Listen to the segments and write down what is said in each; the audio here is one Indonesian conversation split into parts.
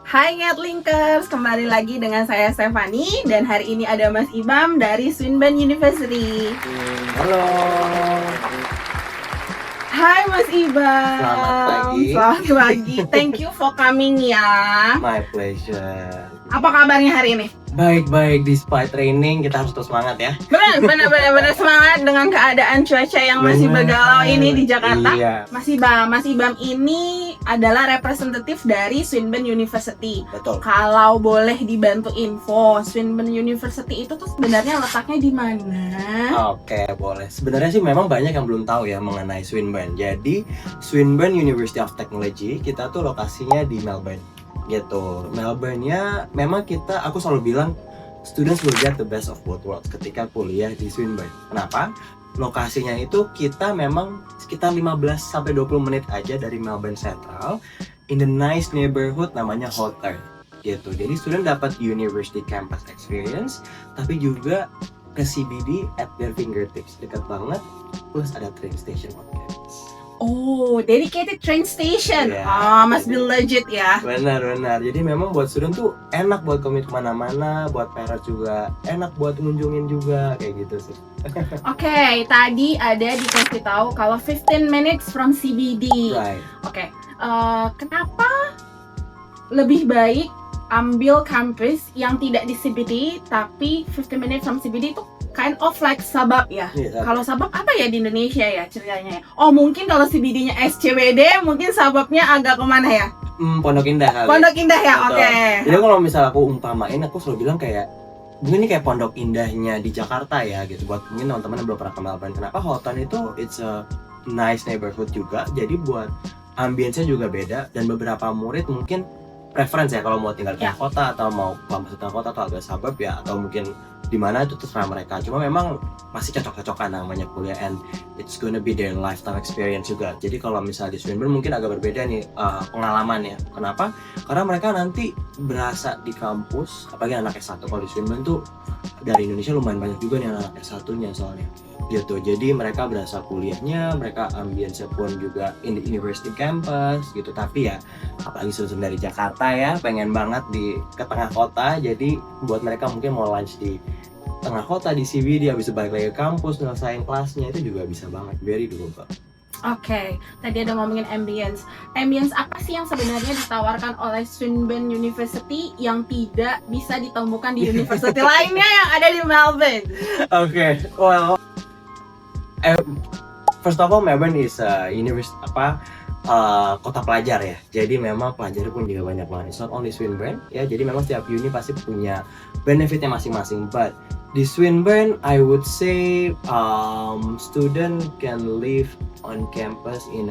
Hai Ngetlinkers, kembali lagi dengan saya Stefani dan hari ini ada Mas Ibam dari Swinburne University. Halo. Hai Mas Ibam. Selamat pagi. Selamat pagi. Thank you for coming ya. My pleasure. Apa kabarnya hari ini? Baik-baik, despite training kita harus terus semangat ya. Benar semangat dengan keadaan cuaca yang masih bergalau ini di Jakarta. Iya. Mas Ibam ini adalah representatif dari Swinburne University. Betul. Kalau boleh dibantu info, Swinburne University itu tuh sebenarnya letaknya di mana? Oke, boleh. Sebenarnya sih memang banyak yang belum tahu ya mengenai Swinburne. Jadi, Swinburne University of Technology kita tuh lokasinya di Melbourne. Gitu. Melbourne-nya memang aku selalu bilang students will get the best of both worlds ketika kuliah di Swinburne. Kenapa? Lokasinya itu kita memang sekitar 15-20 menit aja dari Melbourne Central in the nice neighborhood namanya Hawthorne gitu. Jadi student dapat university campus experience tapi juga ke CBD at their fingertips, dekat banget, plus ada train station on campus. Oh, dedicated train station. Yeah. Must be legit ya. Benar. Jadi memang buat student tuh enak buat commute kemana-mana, buat parents juga enak buat ngunjungin juga, kayak gitu sih. Oke, tadi ada dikasih tahu kalau 15 minutes from CBD. Right. Oke, kenapa lebih baik ambil kampus yang tidak di CBD tapi 15 minutes from CBD itu kind of like suburb ya. Yeah. Kalau suburb apa ya di Indonesia ya ceritanya? Oh, mungkin kalau CBD-nya SCBD mungkin suburbnya agak kemana ya? Pondok Indah kali. Pondok Indah ya, Betul. oke. Jadi kalau misal aku umpamain, aku selalu bilang kayak mungkin ini kayak Pondok Indahnya di Jakarta ya gitu. Buat mungkin teman-teman yang belum pernah ke Melbourne. Kenapa Hawthorne itu it's a nice neighborhood juga. Jadi buat ambience-nya juga beda dan beberapa murid mungkin preference ya kalau mau tinggal di tengah kota atau mau kampus di tengah kota atau agak suburb ya atau mungkin di mana itu terserah mereka. Cuma memang masih cocok-cocokan namanya kuliah and it's gonna be their lifetime experience juga. Jadi kalau misalnya di Swinburne mungkin agak berbeda nih pengalamannya. Kenapa? Karena mereka nanti berasa di kampus, apalagi anak S1 kalau di Swinburne tuh dari Indonesia lumayan banyak juga nih anak S1-nya soalnya. Gitu. Jadi mereka berasa kuliahnya, mereka ambience pun juga in the university campus gitu. Tapi ya apalagi student dari Jakarta ya pengen banget ke tengah kota. Jadi buat mereka mungkin mau lunch di tengah kota di CBD habis itu balik lagi ke kampus nyelesain kelasnya itu juga bisa banget, very doable. Oke, tadi ada ngomongin ambience. Ambience apa sih yang sebenarnya ditawarkan oleh Swinburne University yang tidak bisa ditemukan di university lainnya yang ada di Melbourne? Oke, well, first of all, Melbourne is kota pelajar ya. Jadi memang pelajar pun juga banyak banget. It's not only Swinburne ya. Jadi memang setiap uni pasti punya benefitnya masing-masing. But di Swinburne, I would say student can live on campus in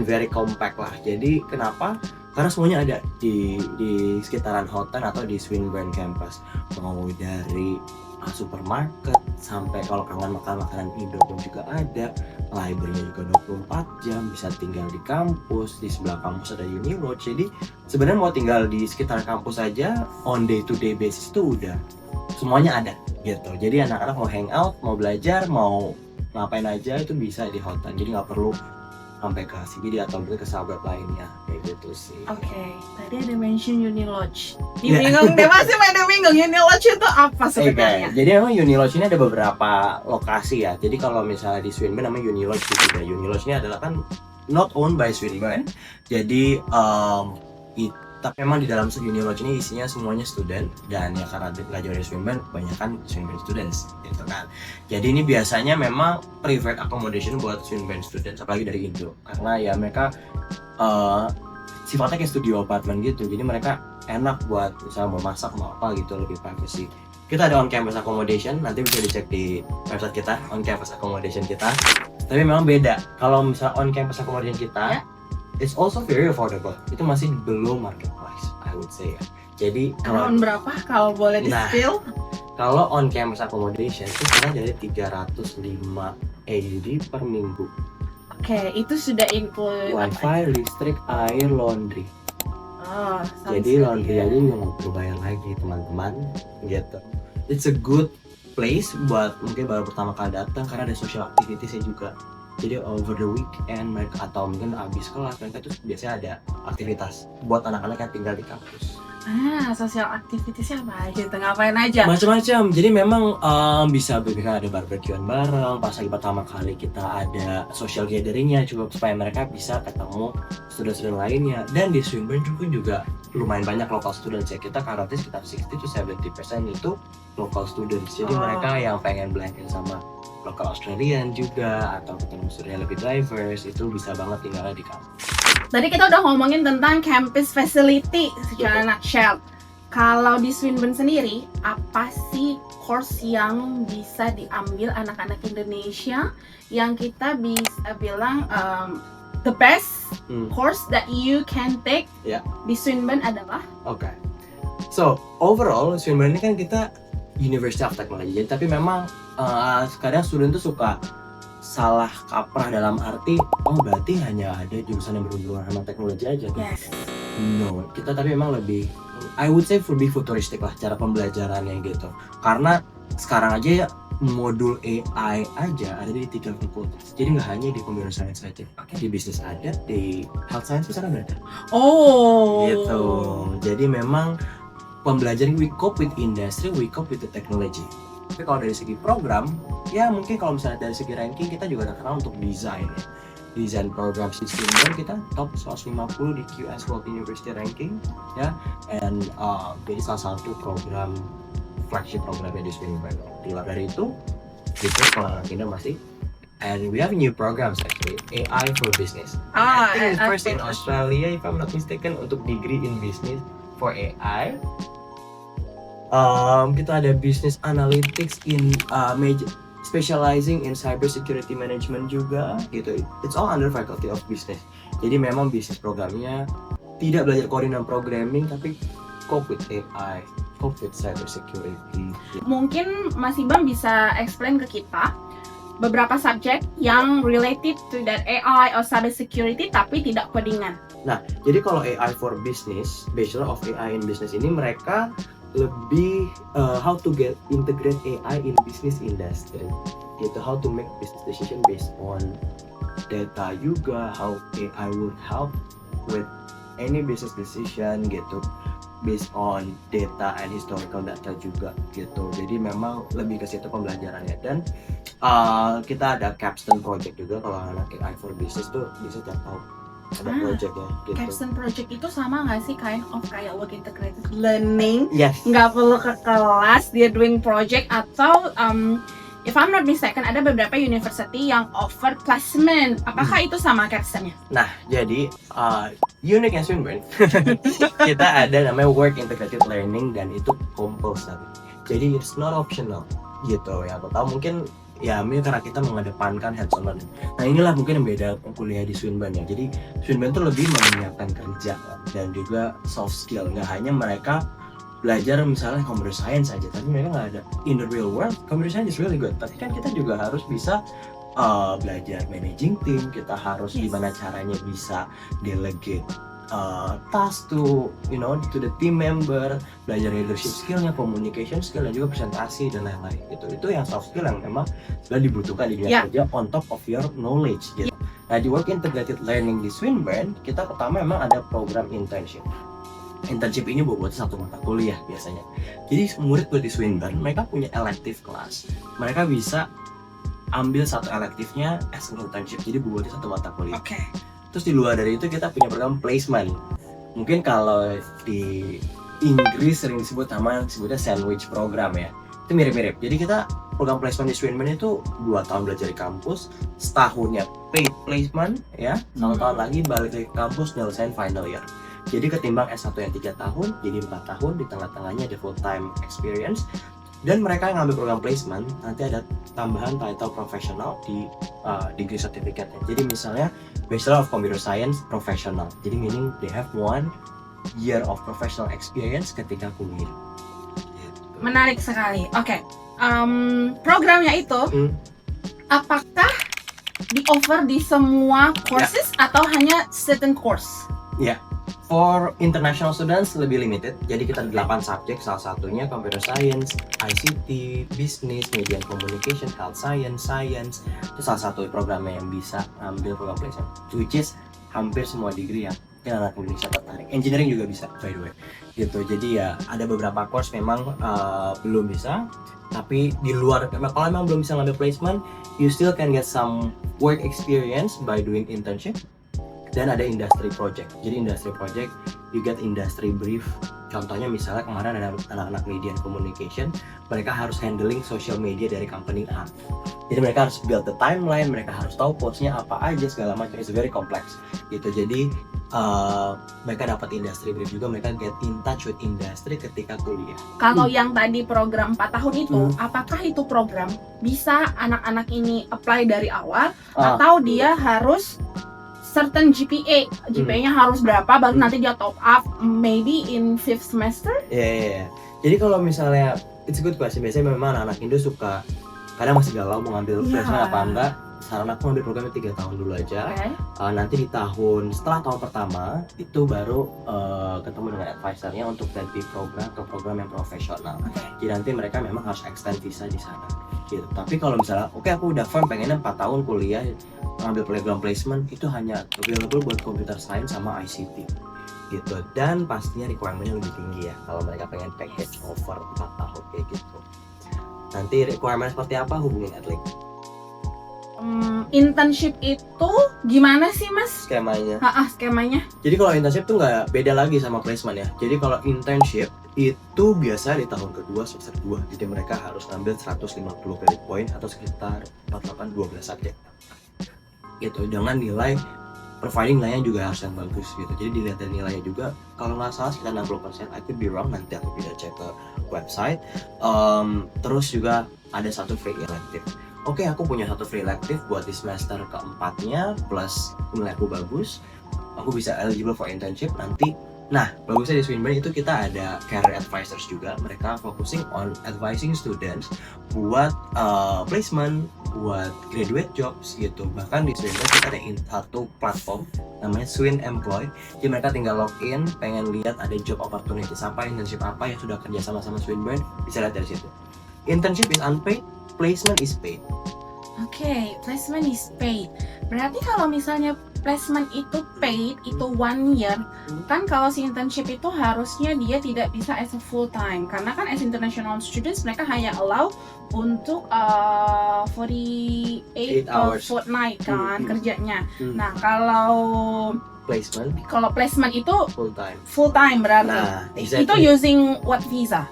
very compact lah. Jadi kenapa? Karena semuanya ada di sekitaran Hawthorne atau di Swinburne campus. Mau dari supermarket sampai kalau kangen makan makanan Indo pun juga ada, library-nya juga 24 jam, bisa tinggal di kampus, di sebelah kampus ada Uni Lodge. Jadi sebenarnya mau tinggal di sekitar kampus aja on day to day basis itu udah semuanya ada gitu. Jadi anak-anak mau hangout, mau belajar, mau ngapain aja itu bisa di Hawthorne. Jadi nggak perlu sampai ke CBD atau ke suburb lainnya kayak gitu sih. Oke, tadi ada mention Uni Lodge. Bingung deh, masih pada bingung Uni Lodge itu apa sebenarnya? Jadi memang Uni Lodge ini ada beberapa lokasi ya. Jadi kalau misalnya di Swinburne namanya Uni Lodge juga. Uni Lodge ini adalah kan not owned by Swinburne. Jadi tapi memang di dalam Uni Lodge ini isinya semuanya student dan ya karena nggak jauh dari Swinburne, kebanyakan Swinburne students gitu kan. Jadi ini biasanya memang private accommodation buat Swinburne students, apalagi dari Indo, karena ya mereka sifatnya kayak studio apartment gitu. Jadi mereka enak buat misalnya mau masak mau apa gitu, lebih privacy. Kita ada on campus accommodation, nanti bisa dicek di website kita on campus accommodation kita. Tapi memang beda. Kalau misalnya on campus accommodation kita, it's also very affordable. Itu masih below market price, I would say ya. Jadi tahun berapa kalau boleh di-spill? Kalau on campus accommodation itu sekarang dari 305 AUD per minggu. Oke, itu sudah include Wifi, listrik, air, laundry. Jadi laundry aja juga nggak perlu bayar lagi teman-teman gitu. It's a good place buat mungkin baru pertama kali datang karena ada social activities-nya juga. Jadi over the weekend mereka atau mungkin habis kelas mereka tuh biasanya ada aktivitas buat anak-anak yang tinggal di kampus. Social activities-nya apa aja tuh? Ngapain aja? Macam-macam. Jadi memang bisa mereka ada barbekyuan bareng. Pas lagi pertama kali kita ada social gatheringnya juga supaya mereka bisa ketemu student-student lainnya. Dan di Swinburne juga lumayan banyak local students ya. Kita karate sekitar 60-70% itu local students. Jadi mereka yang pengen blend in sama local Australian juga atau ketemu student yang lebih diverse itu bisa banget tinggalnya di kampus. Tadi kita udah ngomongin tentang campus facility secara nutshell. Kalau di Swinburne sendiri, apa sih course yang bisa diambil anak-anak Indonesia yang kita bisa bilang the best course that you can take di Swinburne adalah? Oke. So, overall Swinburne ini kan kita University of Technology. Tapi memang kadang student tuh suka salah kaprah dalam arti berarti hanya ada jurusan yang berhubungan sama teknologi aja tuh. Yes. No, kita tapi memang lebih I would say lebih futuristik lah cara pembelajarannya gitu. Karena sekarang aja ya modul AI aja ada di 3 fakultas. Jadi nggak hanya di computer science saja. Di bisnis ada, di health science sekarang ada. Gitu. Jadi memang pembelajaran we cope with industry, we cope with the technology. Tapi kalau dari segi program, ya mungkin kalau misalnya dari segi ranking kita juga terkenal untuk desain ya. Desain program sistem kita top 150 di QS World University Ranking ya. And jadi salah satu program flagship programnya di Swinburne. Di luar dari itu, kalau kita masih and we have new programs actually, AI for business. I think it's first in Australia if I'm not mistaken untuk degree in business for AI. Kita ada business analytics in specializing in cyber security management juga gitu. It's all under faculty of business. Jadi memang bisnis programnya tidak belajar coding dan programming tapi cope with AI, cope with cyber security. Mungkin Mas Ibam bisa explain ke kita beberapa subjek yang related to that AI or cyber security tapi tidak codingan. Nah, jadi kalau AI for business, Bachelor of AI in Business ini mereka lebih how to get integrate AI in business industry gitu, how to make business decision based on data juga, how AI would help with any business decision gitu based on data and historical data juga gitu. Jadi memang lebih ke situ pembelajarannya. Dan kita ada capstone project juga kalau anak AI for business tuh bisa tiap tahun ada projectnya gitu. Capstone project itu sama nggak sih kind of kayak work integrated learning? Yes. Nggak perlu ke kelas, dia doing project atau if I'm not mistaken ada beberapa university yang offer placement. Apakah itu sama capstone-nya? Nah, jadi uniknya Swinburne kita ada namanya work integrated learning dan itu compulsory. Jadi it's not optional gitu ya. Aku tahu mungkin ya karena kita mengedepankan hands-on learning. Nah inilah mungkin yang beda kuliah di Swinburne ya. Jadi Swinburne tuh lebih menyiapkan kerja dan juga soft skill. Nggak hanya mereka belajar misalnya computer science aja, tapi mereka nggak ada in the real world. Computer science is really good, tapi kan kita juga harus bisa belajar managing team. Kita harus gimana caranya bisa delegate task to the team member, belajar leadership skillnya, communication skill dan juga presentasi dan lain-lain. Itu yang soft skill yang memang sudah dibutuhkan di dunia kerja on top of your knowledge gitu. Nah di work integrated learning di Swinburne kita pertama memang ada program internship. Internship ini buat satu mata kuliah biasanya. Jadi murid di Swinburne mereka punya elective class. Mereka bisa ambil satu electivenya as an internship. Jadi buatnya satu mata kuliah. Terus di luar dari itu kita punya program placement. Mungkin kalau di Inggris sering disebutnya sandwich program ya. Itu mirip-mirip. Jadi kita program placement di Swinburne itu 2 tahun belajar di kampus, setahunnya paid placement ya, 1 tahun lagi balik ke kampus nyelesain final year. Jadi ketimbang S1 yang 3 tahun, jadi 4 tahun, di tengah-tengahnya ada full time experience. Dan mereka yang ngambil program placement nanti ada tambahan title profesional di degree certificate. Jadi misalnya Bachelor of Computer Science Professional. Jadi meaning they have 1 year of professional experience ketika kuliah. Menarik sekali. Programnya itu apakah di offer di semua courses atau hanya certain course? Ya, For international students lebih limited, jadi kita 8 subjek, salah satunya computer science, ICT, business, media and communication, health science, itu salah satu programnya yang bisa ambil program placement, which is hampir semua degree yang mungkin anak Indonesia tertarik. Engineering juga bisa, by the way, gitu. Jadi ya ada beberapa course memang belum bisa, tapi di luar, kalau memang belum bisa ngambil placement, you still can get some work experience by doing internship. Dan ada industry project. Jadi industry project, you get industry brief. Contohnya misalnya kemarin ada anak-anak media and communication, mereka harus handling social media dari company A. Jadi mereka harus build the timeline, mereka harus tahu postnya apa aja segala macam. It's very complex gitu. Jadi mereka dapat industry brief juga, mereka get in touch with industry ketika kuliah. Kalau yang tadi program 4 tahun itu, apakah itu program bisa anak-anak ini apply dari awal atau dia harus certain GPA-nya harus berapa baru nanti dia top up maybe in 5th semester? Yeah. Jadi kalau misalnya, it's a good question. Biasanya memang anak-anak Indo suka kadang masih galau mau ngambil placement apa enggak. Saran aku ngambil programnya 3 tahun dulu aja. Nanti di setelah tahun pertama itu baru ketemu dengan advisornya untuk ganti program ke program yang profesional. Jadi nanti mereka memang harus extend visa di sana. Gitu. Tapi kalau misalnya, aku udah firm pengennya 4 tahun kuliah ngambil program placement, itu hanya available buat computer science sama ICT gitu. Dan pastinya requirement-nya lebih tinggi ya kalau mereka pengen package over 4 tahun kayak gitu. Nanti requirement seperti apa hubungin Adlik. Internship itu gimana sih mas? Skemanya. Skemanya. Jadi kalau internship tuh nggak beda lagi sama placement ya. Jadi kalau internship itu biasa di tahun kedua semester 2. Jadi mereka harus ngambil 150 credit point atau sekitar 12 subjek. Gitu, dengan nilai providing nilainya juga harus yang bagus gitu. Jadi dilihat dari nilainya juga, kalau nggak salah sekitar 60%, I could be wrong, nanti aku bisa cek ke website. Terus juga ada satu free elective. Aku punya satu free elective buat di semester keempatnya, plus nilai aku bagus, aku bisa eligible for internship nanti. Nah, bagusnya di Swinburne itu kita ada career advisors juga. Mereka focusing on advising students buat placement, buat graduate jobs gitu. Bahkan di Swinburne kita ada satu platform namanya Swin Employ. Jadi mereka tinggal login, pengen lihat ada job opportunity apa, internship apa yang sudah kerja sama Swinburne, bisa lihat dari situ. Internship is unpaid, placement is paid. Placement is paid. Berarti kalau misalnya placement itu paid, itu 1 year, kan kalau si internship itu harusnya dia tidak bisa as a full time, karena kan as international students mereka hanya allow untuk 48 hours fortnight kan kerjanya. Nah kalau placement itu full time berarti. Nah, itu using what visa?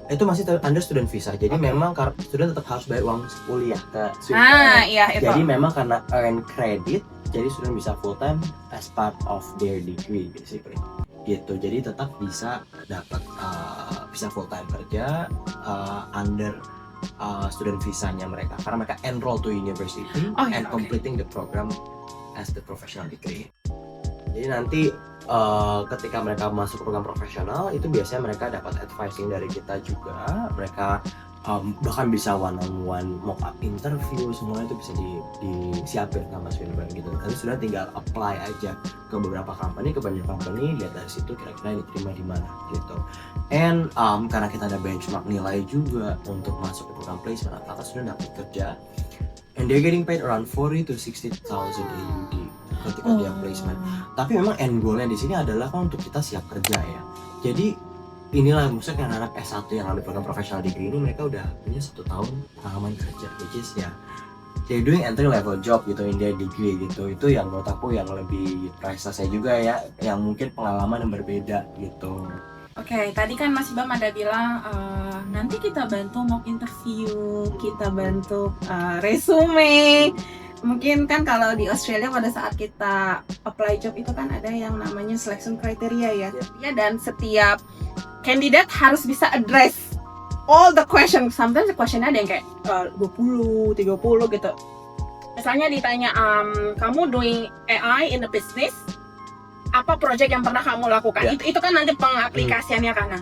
Itu masih under student visa, jadi memang student tetap harus bayar uang kuliah ke Swinburne. Itu. Jadi memang karena earn credit, jadi student bisa full time as part of their degree basically. Gitu, jadi tetap bisa dapat bisa full time kerja under student visanya mereka, karena mereka enroll to university and completing the program as the professional degree. Jadi nanti ketika mereka masuk program profesional itu biasanya mereka dapat advising dari kita juga. Mereka bahkan bisa one-on-one mock up interview, semuanya itu bisa disiapin sama Swinburne gitu. Nanti sudah tinggal apply aja ke beberapa company, ke banyak company, lihat dari situ kira-kira yang diterima di mana gitu. And karena kita ada benchmark nilai juga untuk masuk ke program placement, rata-rata sudah dapat kerja. And they're getting paid around 40 to 60,000 AUD ketika dia placement. Tapi memang end goalnya di sini adalah kan untuk kita siap kerja ya. Jadi inilah maksudnya anak S1 yang ambil program professional degree ini, mereka udah punya 1 tahun pengalaman kerja, which is ya they're doing entry level job gitu in their degree gitu. Itu yang menurut aku yang lebih priceless juga ya, yang mungkin pengalaman yang berbeda gitu. Tadi kan Mas Bam ada bilang nanti kita bantu mock interview, kita bantu resume. Mungkin kan kalau di Australia pada saat kita apply job itu kan ada yang namanya selection criteria ya, dan setiap kandidat harus bisa address all the questions. Sometimes the questionnya ada yang kayak 20, 30 gitu. Misalnya ditanya, kamu doing AI in the business, apa project yang pernah kamu lakukan? Itu kan nanti pengaplikasiannya karena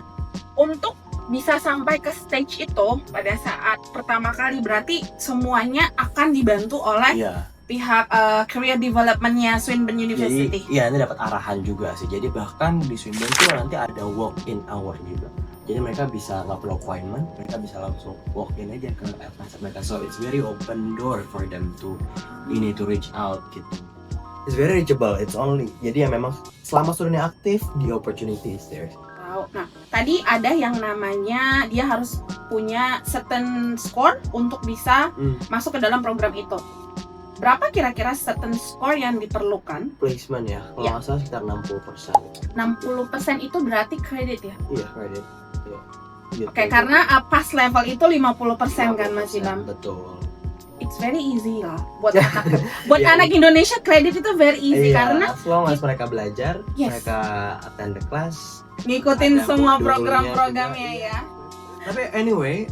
untuk bisa sampai ke stage itu pada saat pertama kali berarti semuanya akan dibantu oleh pihak career development-nya Swinburne Jadi University. ya ini dapat arahan juga sih. Jadi bahkan di Swinburne tuh nanti ada walk-in hour juga. Jadi mereka bisa nggak perlu appointment, mereka bisa langsung walk-in aja ke advisor mereka. So it's very open door for them to reach out gitu. It's very reachable. It's only jadi ya memang selama studentnya aktif, the opportunity is there. Nah, tadi ada yang namanya dia harus punya certain score untuk bisa masuk ke dalam program itu. Berapa kira-kira certain score yang diperlukan? Placement ya, kalau nggak salah sekitar 60%. 60% itu berarti kredit ya? Iya, credit. Iya. Gitu. Oke, karena pas level itu 50% kan Mas Ilham? Betul. It's very easy lah buat anak Indonesia, kredit itu very easy karena as long as mereka belajar, Yes. mereka attend the class, ngikutin ada semua modulnya program-programnya juga, ya. Tapi anyway,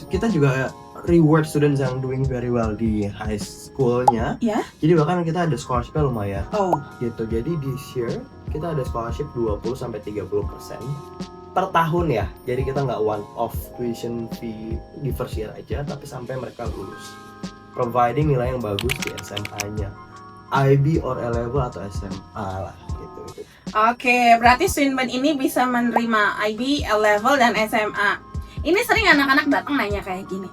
kita juga reward students yang doing very well di high schoolnya. Ya. Jadi bahkan kita ada scholarship lumayan. Oh. Gitu. Jadi this year kita ada scholarship 20-30% per tahun ya. Jadi kita nggak one off tuition fee di first year aja, tapi sampai mereka lulus. Providing nilai yang bagus di SMA-nya, IB or A-level atau SMA lah gitu. Oke, berarti Swinburne ini bisa menerima IB, A-level dan SMA. Ini sering anak-anak datang nanya kayak gini.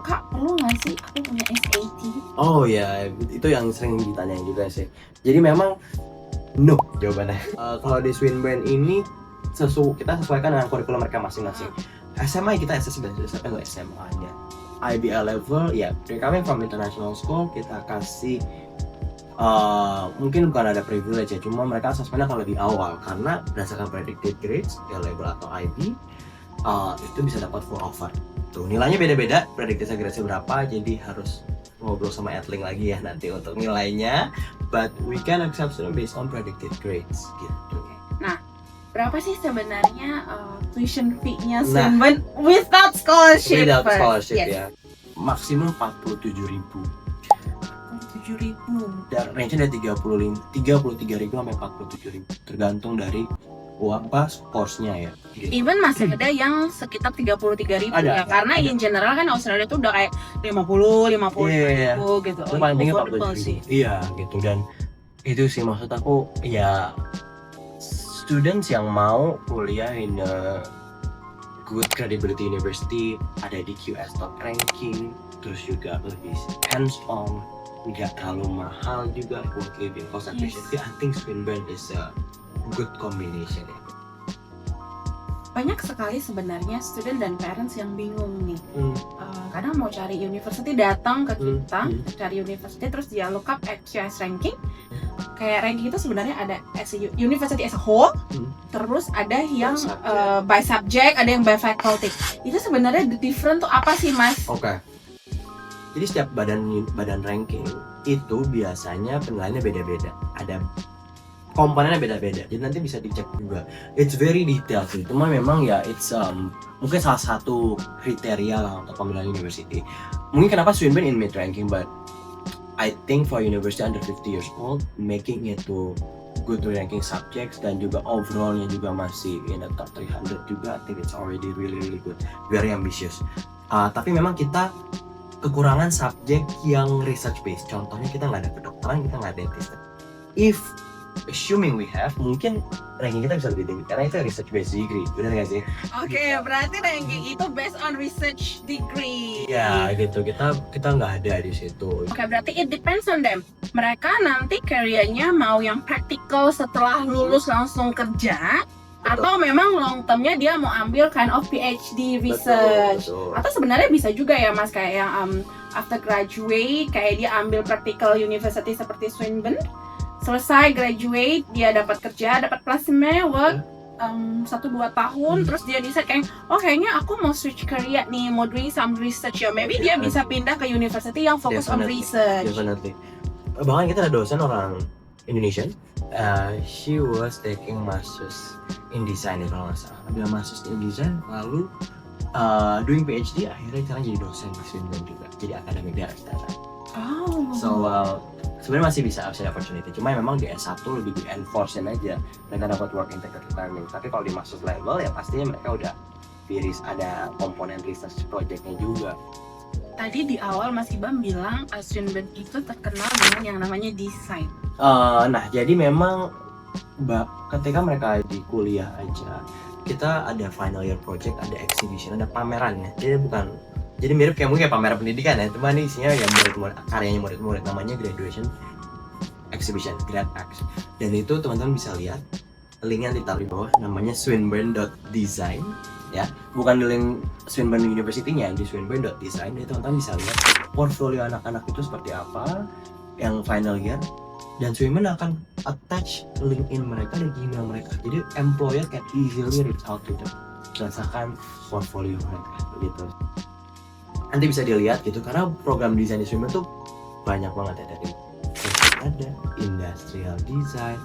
Kak, perlu nggak sih aku punya SAT? Oh ya, itu yang sering ditanyain juga sih. Jadi memang no jawabannya. Kalau di Swinburne ini kita sesuaikan dengan kurikulum mereka masing-masing. SMA kita SS berdasarkan SMA-nya. IB A-level ya, coming from international school kita kasih mungkin bukan ada privilege ya, cuma mereka assessment-nya kalau lebih awal karena berdasarkan predicted grades A-level atau IB itu bisa dapat full offer. Tuh nilainya beda-beda, predicted grades berapa, jadi harus ngobrol sama Edling lagi ya nanti untuk nilainya. But we can accept student based on predicted grades gitu. Nah, berapa sih sebenarnya tuition fee-nya Swinburne without scholarship? Without scholarship Yes. ya, maksimum 47.000. 47.000. Dan range-nya dari 33.000 sampai 47.000 tergantung dari course-nya ya. Gitu. Even masih ada yang sekitar 33.000 ya, karena in general kan Australia tuh udah kayak 50 ribu gitu. Itu paling tinggi Affordable 47.000. sih. Iya gitu, dan itu sih maksud aku ya, students yang mau kuliah in a good credibility university, ada di QS top ranking, terus juga lebih hands on, nggak terlalu mahal juga buat living cost efficiency. I think Swinburne is a good combination ya. Banyak sekali sebenarnya student dan parents yang bingung nih. Kadang mau cari university, datang ke kita cari university, terus dia look up at QS ranking. Kayak ranking itu sebenarnya ada as a university as a whole, terus ada yang by subject, ada yang by faculty. Itu sebenarnya the different tuh apa sih Mas? Oke. Jadi setiap badan ranking itu biasanya penilaiannya beda-beda. Ada komponennya beda-beda, jadi nanti bisa dicek juga. It's very detailed sih, cuma memang ya it's mungkin salah satu kriteria lah untuk pemilihan university. Mungkin kenapa Swinburne in mid ranking, but I think for university under 50 years old, making it to good ranking subjects dan juga overallnya juga masih in the top 300 juga, I think it's already really good, very ambitious. Tapi memang kita kekurangan subjek yang research based. Contohnya kita nggak ada kedokteran, kita nggak ada dentist. If assuming we have, mungkin ranking kita bisa lebih tinggi karena itu research based degree, benar nggak sih? Oke, berarti ranking itu based on research degree. Ya gitu, kita nggak ada di situ. Oke, berarti it depends on them. Mereka nanti career-nya mau yang practical setelah lulus langsung kerja, atau memang long term-nya dia mau ambil kind of PhD research. Betul. Atau sebenarnya bisa juga ya Mas, kayak yang after graduate kayak dia ambil practical university seperti Swinburne. Selesai graduate, dia dapat kerja, dapat placement work 1-2 tahun, terus dia decide kayak, oh kayaknya aku mau switch career nih, mau doing some research ya. Maybe dia bisa pindah ke university yang fokus on research. Definitely. Bahkan kita ada dosen orang Indonesian, she was taking masters in design kalau nggak salah. Dia masters in design, lalu doing PhD, akhirnya sekarang jadi dosen di Swinburne juga, jadi akademik director. Oh. So sebenarnya masih bisa ada opportunity, cuma memang di S1 lebih di enforce aja mereka dapat work integrated learning. Tapi kalau di master's level ya pastinya mereka udah ada komponen research projectnya juga. Tadi di awal Mas Ibam bilang Swinburne itu terkenal dengan yang namanya desain. Nah, jadi memang ketika mereka di kuliah aja, kita ada final year project, ada exhibition, ada pameran ya. Jadi mirip mungkin kayak pameran pendidikan ya, cuma ini isinya yang murid-murid, karyanya murid-murid, namanya graduation exhibition, GradX. Dan itu teman-teman bisa lihat linknya ditaruh di bawah, namanya swinburne.design ya, bukan di link Swinburne University-nya, di swinburne.design. Jadi teman-teman bisa lihat portfolio anak-anak itu seperti apa yang final year, dan Swinburne akan attach LinkedIn mereka dan email mereka, jadi employer can easily reach out to them berdasarkan portfolio mereka begitu. Nanti bisa dilihat gitu, karena program desain di Swinburne tuh banyak banget ya, dari ada industrial design,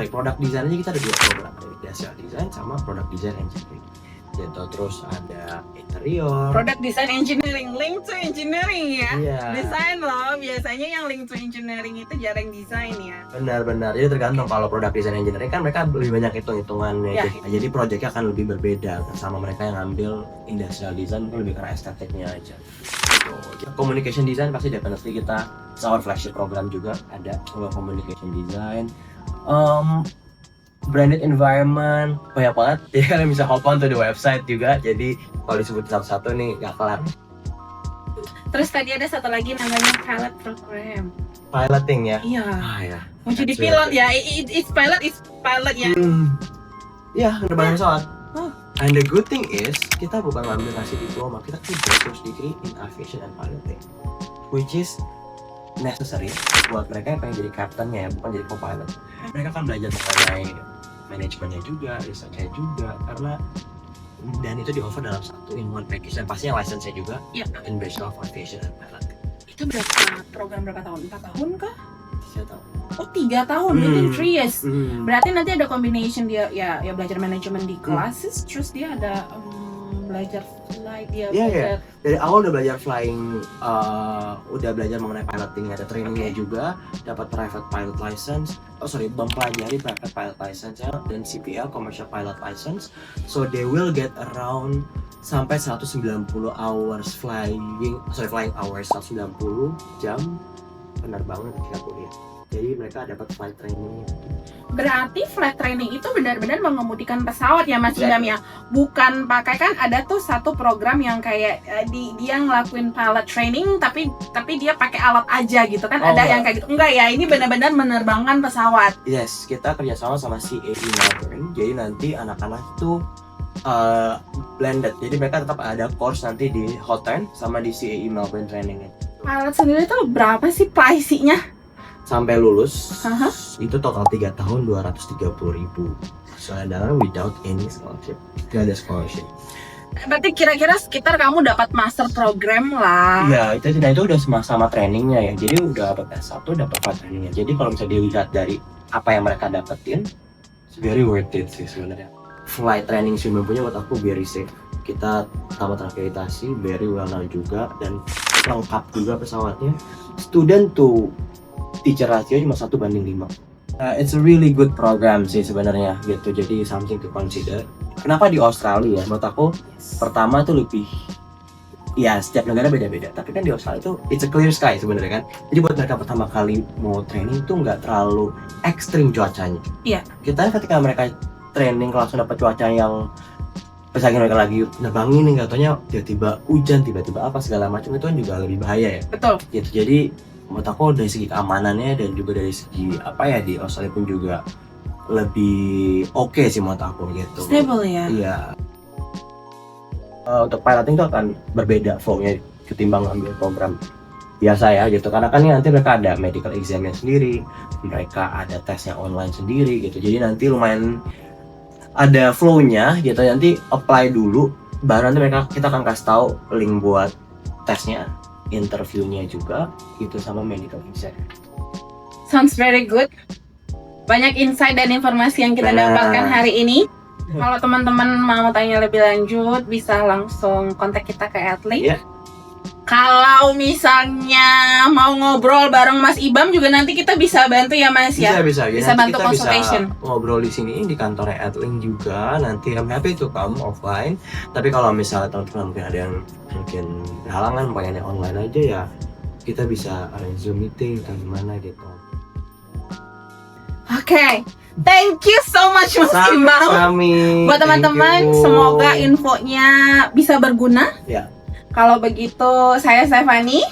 product design aja kita ada 2 program, ada industrial design sama product design engineering gitu. Terus ada interior, Product design engineering, link to engineering ya. iya, Desain loh, biasanya yang link to engineering itu jarang desain ya. benar-benar. Jadi tergantung, kalau product design engineering kan mereka lebih banyak hitung-hitungannya Ya. jadi projectnya akan lebih berbeda sama mereka yang ngambil industrial design, itu lebih karena estetiknya aja gitu. Communication design pasti definitely kita, our flagship program juga ada communication design. Branded environment banyak banget ya, kalian bisa hop on to the website juga, jadi kalau disebut satu-satu nih gak kelar. Terus tadi ada satu lagi namanya pilot program. Piloting ya, Iya. ya Mau jadi That's pilot right. ya. It's pilot ya. Ya penerbangan pesawat. Oh. And the good thing is kita bukan ngambil ngasih diploma, kita tuh bachelor's degree in aviation and piloting, which is necessary buat mereka yang pengen jadi captain-nya ya, bukan jadi co-pilot. Mereka kan belajar mengenai manajemennya juga, research-nya juga, karena dan itu di offer dalam satu in one package, dan pastinya license-nya juga Iya. in Bachelor of Aviation and Piloting. Itu berapa program, berapa tahun? 4 tahun kah? Saya tahu. Oh 3 tahun, within 3 years. Berarti nanti ada combination dia ya belajar manajemen di classes, terus dia ada belajar flight, dia Iya, belajar Dari awal udah belajar flying, udah belajar mengenai piloting, ada trainingnya juga, dapat private pilot license, mempelajari private pilot license dan CPL, commercial pilot license. So they will get around sampai 190 hours flying hours, 190 jam penerbangan ketika kuliah. Jadi mereka dapat flight training. Berarti flight training itu benar-benar mengemudikan pesawat ya Mas Idam ya? Bukan pakai, kan ada tuh satu program yang kayak dia ngelakuin pilot training tapi dia pakai alat aja gitu kan? Oh, ada enggak. yang kayak gitu. Enggak ya, ini benar-benar menerbangkan pesawat. Yes, kita kerjasama sama CAE Melbourne. Jadi nanti anak-anak tuh blended. Jadi mereka tetap ada course nanti di Hotern sama di CAE Melbourne trainingnya. Pilot sendiri tuh berapa sih pricing-nya? Sampai lulus Aha. itu total 3 tahun 230.000. Saudara without any scholarship, tidak ada scholarship. Berarti kira-kira sekitar kamu dapat master program lah. Iya, itu udah sama trainingnya ya. Jadi udah dapat S1, dapat flight trainingnya. Jadi kalau misalnya dilihat dari apa yang mereka dapetin, it's very worth it sih sebenarnya. Flight training Swinburne punya buat aku very safe. Kita tamat akreditasi, very well known juga, dan lengkap juga pesawatnya. Student to teacher ratio cuma 1:5. It's a really good program sih sebenarnya gitu, jadi something to consider. Kenapa di Australia? Menurut aku pertama tuh lebih, ya setiap negara beda-beda, tapi kan di Australia tuh it's a clear sky sebenarnya kan. Jadi buat mereka pertama kali mau training tuh nggak terlalu ekstrim cuacanya. Iya. Kita ketika mereka training langsung dapat cuaca yang pas lagi mereka lagi nerbangin nih, nggak taunya tiba-tiba hujan, tiba-tiba apa segala macam, itu kan juga lebih bahaya ya. Betul. Gitu. Jadi menurut aku dari segi keamanannya dan juga dari segi apa ya, di Australia pun juga lebih oke sih menurut aku gitu. Stable ya. Iya. Untuk piloting itu akan berbeda flow-nya ketimbang ambil program biasa ya gitu, karena kan nanti mereka ada medical exam-nya sendiri, mereka ada tesnya online sendiri gitu, jadi nanti lumayan ada flow-nya gitu. Nanti apply dulu, baru nanti kita akan kasih tahu link buat tesnya, interviewnya juga gitu, sama medical exam. Sounds very good. Banyak insight dan informasi yang kita Nah. dapatkan hari ini. Kalau teman-teman mau tanya lebih lanjut, bisa langsung kontak kita ke Atli. Iya. Kalau misalnya mau ngobrol bareng Mas Ibam juga nanti kita bisa bantu ya Mas ya. Bisa. Ya, Bisa nanti bantu kita consultation. bisa ngobrol di sini di kantornya Adlink juga. Nanti I'm happy to come offline. Tapi kalau misalnya teman-teman mungkin ada yang mungkin halangan pengennya online aja ya, kita bisa arrange Zoom meeting atau gimana gitu. Oke. Thank you so much Mas Ibam. Kami. Buat teman-teman, semoga infonya bisa berguna. Ya. Kalau begitu, saya Stephanie.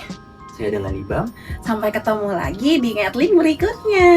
Saya dengan Ibam. Sampai ketemu lagi di Ngetlink berikutnya.